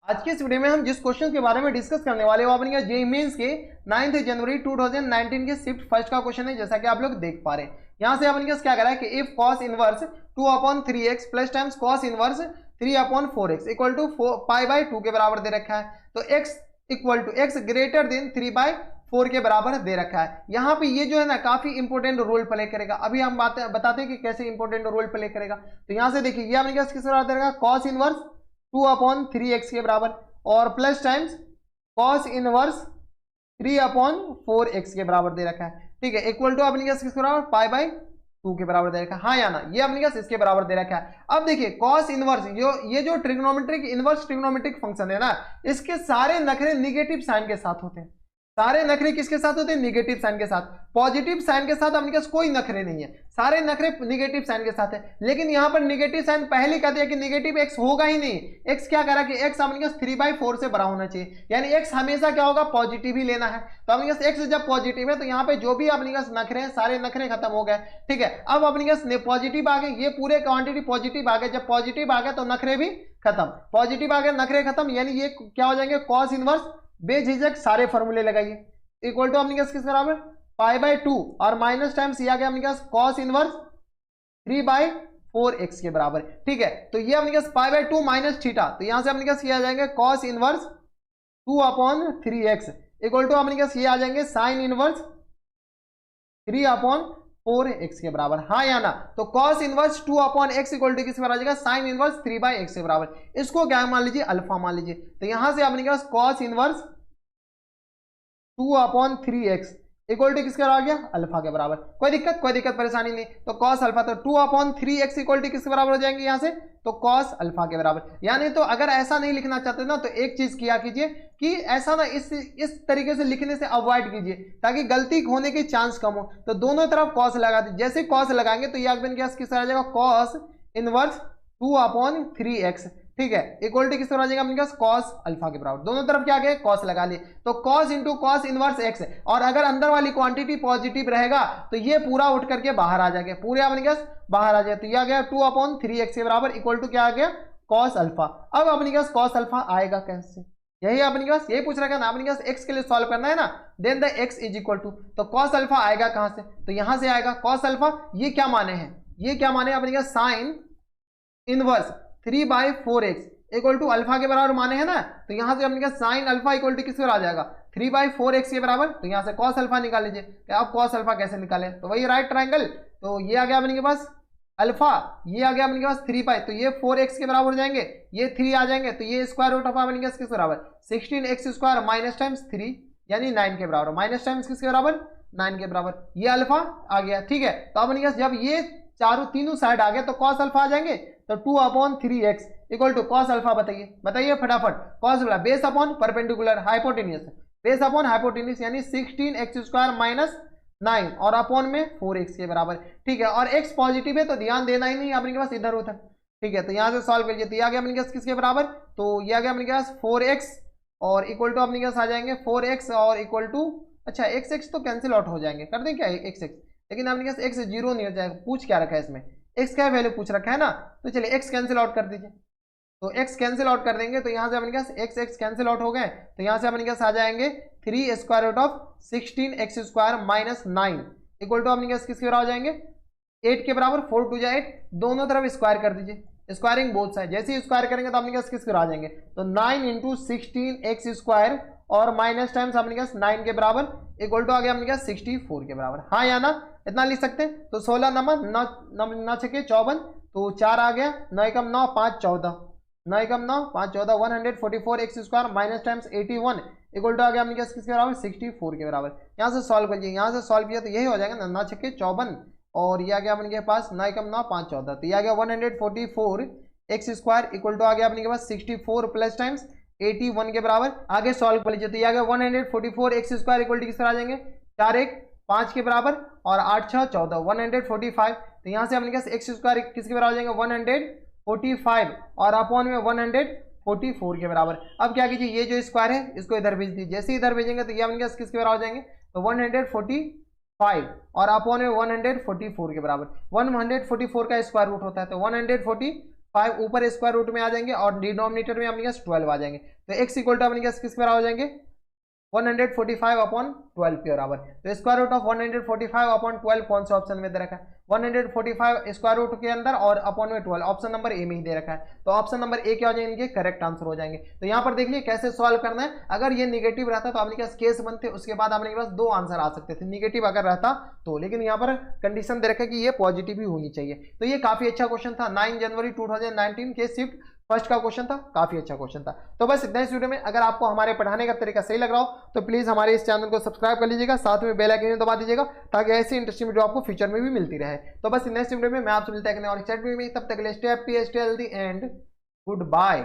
आज के इस वीडियो में हम जिस क्वेश्चन के बारे में डिस्कस करने वाले वो अपने जेईई मेंस के 9 जनवरी 2019 के शिफ्ट फर्स्ट का क्वेश्चन है, जैसा कि आप लोग देख पा रहे हैं। यहां से अपन क्या करा है कि if cos inverse 2/3x plus times cos inverse 3/4x equal to π/2 के बराबर दे रखा है, तो x equal to x greater than 3/4 के बराबर दे रखा है। यहाँ पे ये जो है ना काफी इंपॉर्टेंट रोल प्ले करेगा। अभी हम बताते हैं कि कैसे इंपॉर्टेंट रोल प्ले करेगा। तो यहाँ से देखिए ये अपने किस बराबर दे रखा है, cos इनवर्स 2/3x के बराबर और plus times cos inverse 3/4x के बराबर दे रखा है। ठीक है, इक्वल टू अपने किसके बराबर π/2 के बराबर दे रखा है। हाँ या ना, ये अपने इसके बराबर दे रखा है। अब देखिए cos इनवर्स ये जो ट्रिग्नोमेट्रिक इनवर्स ट्रिग्नोमेट्रिक फंक्शन है ना, इसके सारे नखरे निगेटिव साइन के साथ होते हैं। सारे नखरे किसके साथ होते हैं? निगेटिव साइन के साथ। पॉजिटिव साइन के साथ अपने पास कोई नखरे नहीं है, सारे नखरे निगेटिव साइन के साथ है। लेकिन यहां पर निगेटिव साइन पहले कह दिया कि निगेटिव एक्स होगा ही नहीं। एक्स क्या करा कि एक्स अपने पास 3/4 से बड़ा होना चाहिए, यानी एक्स हमेशा क्या होगा? पॉजिटिव ही लेना है। तो अपने पास एक्स जब पॉजिटिव है तो यहाँ पे जो भी अपने पास नखरे हैं सारे नखरे खत्म हो गए। ठीक है, अब अपने पास पॉजिटिव आ गए, ये पूरे क्वांटिटी पॉजिटिव आ गए। जब पॉजिटिव आ गए तो नखरे भी खत्म, पॉजिटिव आ गए नखरे खत्म, यानी ये क्या हो जाएंगे? cos इनवर्स बेझिझक सारे फॉर्मूले लगाइए, इक्वल टू अपने किस बराबर π/2 और माइनस टाइम्स ये आ गया अपने पास cos इनवर्स 3/4x के बराबर। ठीक है, तो ये अपने पास π/2 माइनस थीटा, तो यहां से अपने पास ये आ जाएंगे cos inverse 2/3x equal to अपने पास ये आ जाएंगे sin इनवर्स 3/4x के बराबर। हाँ या ना? तो cos inverse 2/x equal to किस बराबर आ जाएगा? sin इनवर्स 3/x के बराबर। इसको क्या मान लीजिए? अल्फा मान लीजिए। तो यहां से अपने पास cos inverse 2/3x equal to किसके बराबर आ गया? अल्फा के बराबर। कोई दिक्कत परेशानी नहीं। तो cos अल्फा, तो 2/3x इक्वल टू किसके बराबर हो जाएंगे यहाँ से? तो cos अल्फा के बराबर। यानी तो अगर ऐसा नहीं लिखना चाहते ना तो एक चीज किया कीजिए कि ऐसा ना इस तरीके से लिखने से अवॉइड कीजिए ताकि गलती होने के चांस कम हो। तो दोनों तरफ cos लगा दीजिए। जैसे cos लगाएंगे तो ये किस तरह आ जाएगा? cos inverse 2/3x। ठीक है, इक्वल टू किस तरह आ जाएगा अपने पास? cos अल्फा के बराबर। दोनों तरफ क्या गए? cos लगा लिए, तो cos into cos inverse x। और अगर अंदर वाली क्वांटिटी पॉजिटिव रहेगा तो ये पूरा उठ करके बाहर आ जाएगा, पूरे अपने पास बाहर आ जाए। तो ये आ गया 2/3x के बराबर इक्वल टू क्या आ गया? cos alpha. अब अपने पास cos अल्फा आएगा कैसे? यही अपने पास यही पूछ रखा है ना, अपने पास x के लिए सॉल्व करना है ना, then the x is equal to, तो cos अल्फा आएगा कहां से? तो यहां से आएगा cos अल्फा। ये क्या माने हैं? ये क्या माने अपने पास? sin inverse 3/4x equal to alpha के बराबर माने हैं ना, तो यहां से अपने sin अल्फा इक्वल टू किस पर आ जाएगा? 3/4x के बराबर। तो यहां से cos अल्फा निकाल लीजिए। तो आप cos अल्फा कैसे निकालें? तो वही राइट ट्रायंगल, तो ये आ गया अपने के पास अल्फा, ये आ गया अपने के पास 3π, तो ये 4x के बराबर हो जाएंगे, ये 3 आ जाएंगे, तो ये स्क्वायर रूट ऑफ अपने किस बराबर? 16x² माइनस टाइम्स 3 यानी 9 के बराबर, माइनस टाइम्स किसके बराबर? 9 के बराबर। ये अल्फा आ गया। ठीक है, तो अपने जब ये तीनों साइड आ गए तो cos अल्फा आ जाएंगे, तो 2/3x equal to cos alpha. बताइए फटाफट। cos base upon perpendicular hypotenuse, base upon hypotenuse यानी 16x² माइनस 9 और अपॉन में 4x के बराबर। ठीक है, और x पॉजिटिव है तो ध्यान देना ही नहीं अपने के पास इधर उधर। ठीक है, तो यहां से सॉल्व कीजिए। तो ये आ गया अपने के पास किसके बराबर? तो ये आ गया अपने के पास 4x और इक्वल टू अपने के पास आ जाएंगे 4x और इक्वल टू, अच्छा x तो कैंसिल आउट हो जाएंगे, कर दें क्या x, लेकिन अपने पास x 0 नहीं हो जाएगा। पूछ क्या रखा है इसमें? x क्या वैल्यू पूछ रखा है ना, तो चलिए x कैंसिल आउट कर दीजिए। तो x कैंसिल आउट कर देंगे तो यहाँ से अपने पास x कैंसिल आउट हो गए, तो यहाँ से अपने पास आ जाएंगे 3 square root of 16x² minus 9 equal to अपने पास किसके बराबर हो जाएंगे? 8 के बराबर। 4 2 जा 8, दोनों तरफ स्क्वायर कर दीजिए, स्क्वायरिंग बोथ साइड। जैसे ही स्क्वायर करेंगे तो अपने पास किसके बराबर आ जाएंगे? तो 9 इंटू 16x² और माइनस टाइम्स अपने पास 9 के बराबर इक्वल टू आ गया अपने पास 64 के बराबर। हाँ या ना? इतना लिख सकते हैं। तो 16 नंबर 9 छके 54, तो 4 आ गया, 9 एकम 9 5 14, 9 एकम 9 5 14, 144x² minus times 81 equal to आ गया अपने पास किसके बराबर? 64 के बराबर। यहाँ से सॉल्व करिए, यहाँ से सॉल्व किया तो यही हो जाएगा ना, 9 छके 54 और ये आ गया अपने के पास 9 एकम 9 5 14, तो ये आ गया 144x² इक्वल टू आ गया अपने के पास 64 प्लस टाइम्स 81 के बराबर। आगे सॉल्व कर लीजिए, तो ये आ गया 144x² इक्वल टू किस तरह आ जाएंगे? 4 1 5 के बराबर और 8 6 14, 145। तो यहाँ से अपने पास x² किसके बराबर हो जाएंगे? 145 और अपॉन में 144 के बराबर। अब क्या कीजिए, ये जो स्क्वायर है इसको इधर भेज दीजिए। जैसे इधर भेजेंगे तो ये अपने पास किसके बराबर हो जाएंगे? तो 145 और अपॉन में 144 के बराबर। 144 का स्क्वायर रूट होता है, तो 145 5 ऊपर स्क्वायर रूट में आ जाएंगे और डिनोमिनेटर में अपने पास 12 आ जाएंगे। तो x इक्वल टू अपने पास किसके बराबर हो जाएंगे 145 अपॉन 12 के बराबर। तो स्क्वायर रूट ऑफ 145 अपॉन 12 कौन से ऑप्शन में दे रखा है 145 स्क्वायर रूट के अंदर और अपॉन में 12 ऑप्शन नंबर ए में ही दे रखा है। तो ऑप्शन नंबर ए क्या हो जाएंगे करेक्ट आंसर हो जाएंगे। तो यहाँ पर देख लीजिए कैसे सॉल्व करना है। अगर ये निगेटिव रहता तो आपके पास केस बनते, उसके बाद आपके पास 2 आंसर आ सकते थे निगेटिव अगर रहता तो, लेकिन यहाँ पर कंडीशन दे रखा है कि ये पॉजिटिव ही होनी चाहिए। तो ये काफी अच्छा क्वेश्चन था 9 जनवरी 2019 के शिफ्ट फर्स्ट का क्वेश्चन था, काफी अच्छा क्वेश्चन था। तो बस इतना इस वीडियो में। अगर आपको हमारे पढ़ाने का तरीका सही लग रहा हो तो प्लीज हमारे इस चैनल को सब्सक्राइब कर लीजिएगा, साथ में बेल आइकन दबा दीजिएगा ताकि ऐसी इंटरेस्टिंग वीडियो आपको फ्यूचर में भी मिलती रहे। तो बस नेक्स्ट वीडियो में मैं आपसे मिलता है और तब तक के लिए stay happy, stay healthy and good bye.